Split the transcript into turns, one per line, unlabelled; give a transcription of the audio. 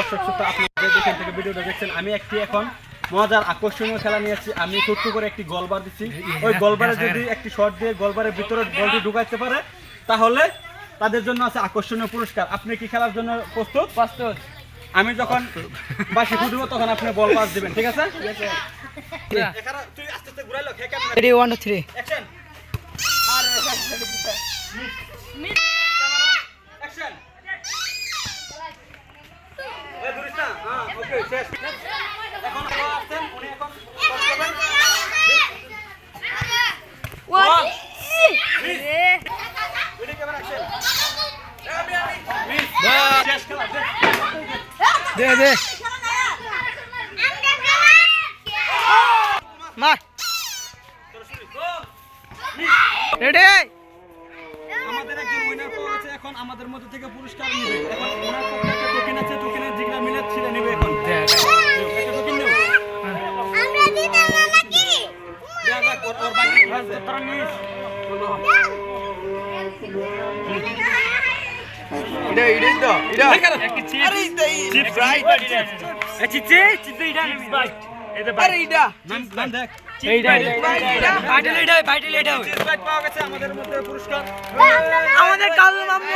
দর্শক শ্রোতা, আপনারা যেখান থেকে ভিডিওটা দেখছেন, আমি একটি এখন মজার আকর্ষণীয় খেলা নিয়েছি। আমি ছোট্ট করে একটি গোলবার দিচ্ছি। ওই গোলবারে যদি একটি শট দিয়ে গোলবারের ভিতরে বলটি ঢুকাইতে পারে তাহলে তাদের জন্য আছে আকর্ষণীয় পুরস্কার। আপনি কি খেলার জন্য প্রস্তুত?
প্রস্তুত।
আমি যখন বাঁশি ফুটবো তখন আপনি বল পাস দিবেন, ঠিক আছে? তুই আস্তে আস্তে ঘুরাইলো,
ready 1 2 3
action. Miss camera action. এই ধরিস না, হ্যাঁ ওকে শেষ। এখন আসছেন উনি, এখন পাস করবেন।
One
ready camera action. Miss শেষ খেলা শেষ।
দে মার রেডি।
আমাদের একজন উইনার পাওয়া গেছে। এখন আমাদের মধ্যে থেকে পুরস্কার নেবে। এখন ওনার পক্ষে একটা টোকেন আছে, টোকেনের জিগরা মিলে ছিঁড়ে নেবে। এখন একটা টোকেন নেব। যা যা ওর বাকি আছে তোরা নিস। আমাদের মধ্যে পুরস্কার
আমাদের কাল মামু